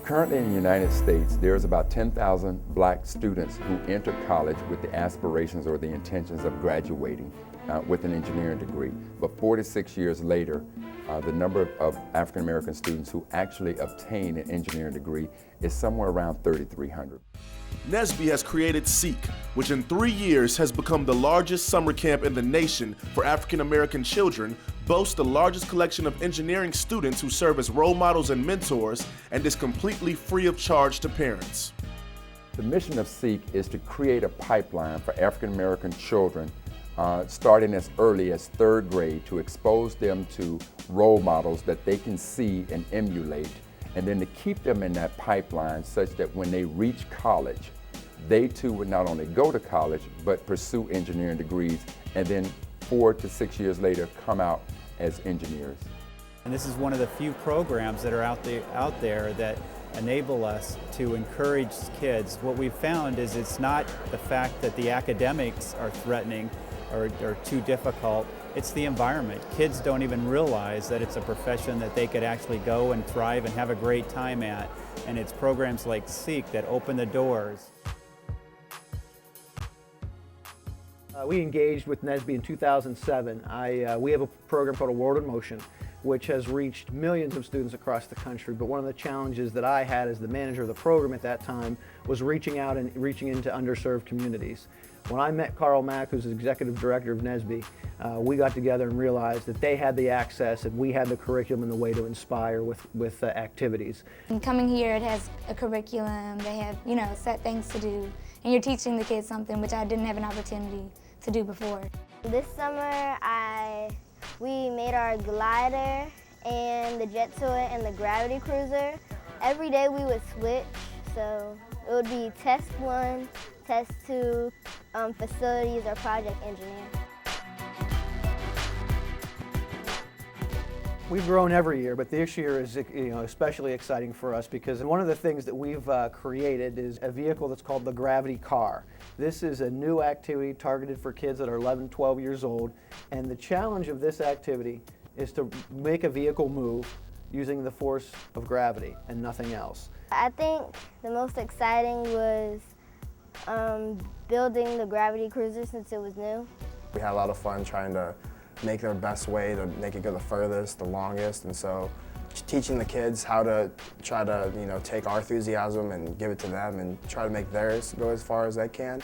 Currently in the United States, there's about 10,000 black students who enter college with the aspirations or the intentions of graduating with an engineering degree. But 46 years later, the number of African American students who actually obtain an engineering degree is somewhere around 3,300. NSBE has created SEEK, which in 3 years has become the largest summer camp in the nation for African American children, boasts the largest collection of engineering students who serve as role models and mentors, and is completely free of charge to parents. The mission of SEEK is to create a pipeline for African American children starting as early as 3rd grade to expose them to role models that they can see and emulate, and then to keep them in that pipeline such that when they reach college, they too would not only go to college, but pursue engineering degrees, and then 4 to 6 years later come out as engineers. And this is one of the few programs that are out there that enable us to encourage kids. What we've found is it's not the fact that the academics are threatening or too difficult, it's the environment. Kids don't even realize that it's a profession that they could actually go and thrive and have a great time at. And it's programs like SEEK that open the doors. We engaged with NSBE in 2007. We have a program called A World in Motion, which has reached millions of students across the country. But one of the challenges that I had as the manager of the program at that time was reaching out and reaching into underserved communities. When I met Carl Mack, who's the executive director of NSBE, we got together and realized that they had the access and we had the curriculum and the way to inspire with activities. And coming here, it has a curriculum. They have, set things to do, and you're teaching the kids something which I didn't have an opportunity to do before. This summer, we made our glider and the jet tour and the gravity cruiser. Every day we would switch, so it would be test 1, test 2, facilities or project engineer. We've grown every year, but this year is especially exciting for us because one of the things that we've created is a vehicle that's called the Gravity Car. This is a new activity targeted for kids that are 11, 12 years old, and the challenge of this activity is to make a vehicle move using the force of gravity and nothing else. I think the most exciting was building the gravity cruiser since it was new. We had a lot of fun trying to make their best way to make it go the furthest, the longest, and so teaching the kids how to try to take our enthusiasm and give it to them and try to make theirs go as far as they can.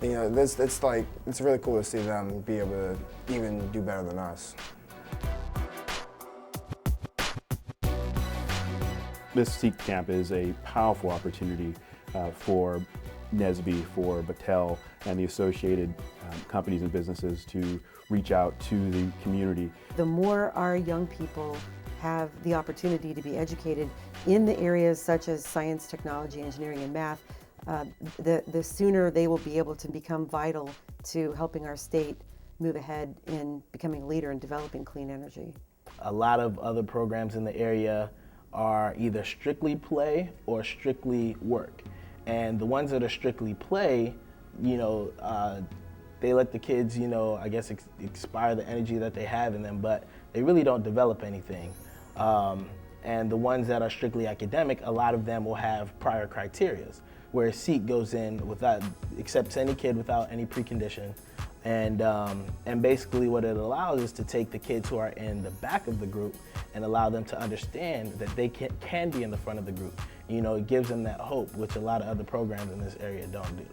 It's really cool to see them be able to even do better than us. This SEEK camp is a powerful opportunity for NSBE, for Battelle, and the associated companies and businesses to reach out to the community. The more our young people have the opportunity to be educated in the areas such as science, technology, engineering, and math, the sooner they will be able to become vital to helping our state move ahead in becoming a leader in developing clean energy. A lot of other programs in the area are either strictly play or strictly work. And the ones that are strictly play, they let the kids, I guess expire the energy that they have in them, but they really don't develop anything. And the ones that are strictly academic, a lot of them will have prior criterias, where SEEK goes in accepts any kid without any precondition. And basically what it allows is to take the kids who are in the back of the group and allow them to understand that they can be in the front of the group. It gives them that hope, which a lot of other programs in this area don't do.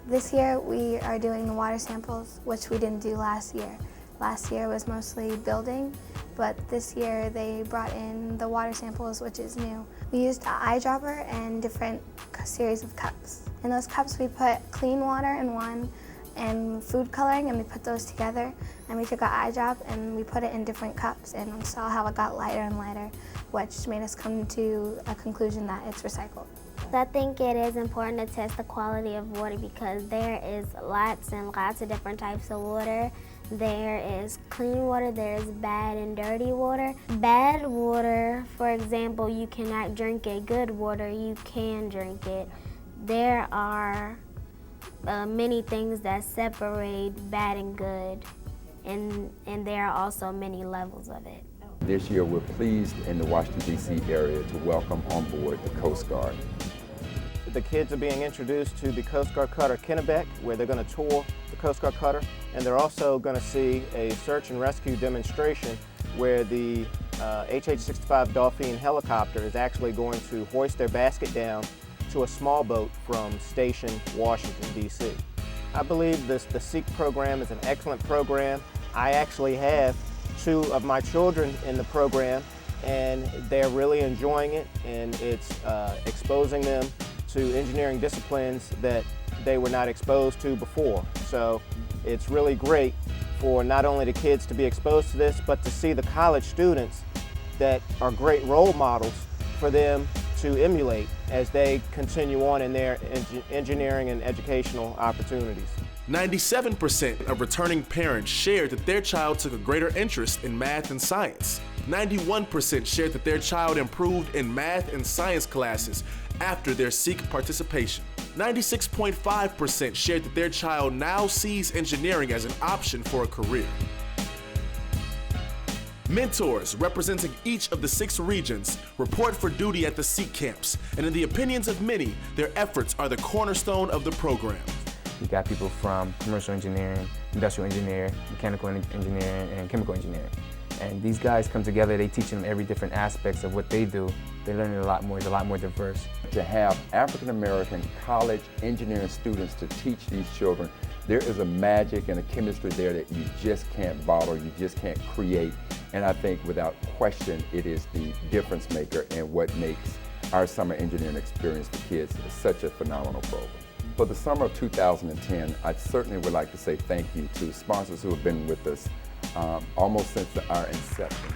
This year we are doing the water samples, which we didn't do last year. Last year was mostly building, but this year they brought in the water samples, which is new. We used an eyedropper and different series of cups. In those cups we put clean water in one and food coloring, and we put those together, and we took an eye drop and we put it in different cups and saw how it got lighter and lighter, which made us come to a conclusion that it's recycled. I think it is important to test the quality of water because there is lots and lots of different types of water. There is clean water, there is bad and dirty water. Bad water, for example, you cannot drink it. Good water, you can drink it. There are many things that separate bad and good, and there are also many levels of it. This year we're pleased in the Washington, D.C. area to welcome on board the Coast Guard. The kids are being introduced to the Coast Guard cutter Kennebec, where they're going to tour the Coast Guard cutter, and they're also going to see a search and rescue demonstration where the HH-65 Dolphin helicopter is actually going to hoist their basket down to a small boat from Station, Washington, D.C. I believe the SEEK program is an excellent program. I actually have 2 of my children in the program, and they're really enjoying it, and it's exposing them to engineering disciplines that they were not exposed to before. So it's really great for not only the kids to be exposed to this, but to see the college students that are great role models for them to emulate as they continue on in their engineering and educational opportunities. 97% of returning parents shared that their child took a greater interest in math and science. 91% shared that their child improved in math and science classes after their SEEK participation. 96.5% shared that their child now sees engineering as an option for a career. Mentors representing each of the 6 regions report for duty at the SEEK camps, and in the opinions of many, their efforts are the cornerstone of the program. We got people from commercial engineering, industrial engineering, mechanical engineering, and chemical engineering. And these guys come together, they teach them every different aspects of what they do. They learn it a lot more, it's a lot more diverse. To have African American college engineering students to teach these children, there is a magic and a chemistry there that you just can't bottle, you just can't create. And I think without question, it is the difference maker and what makes our summer engineering experience for kids such a phenomenal program. For the summer of 2010, I certainly would like to say thank you to sponsors who have been with us almost since our inception.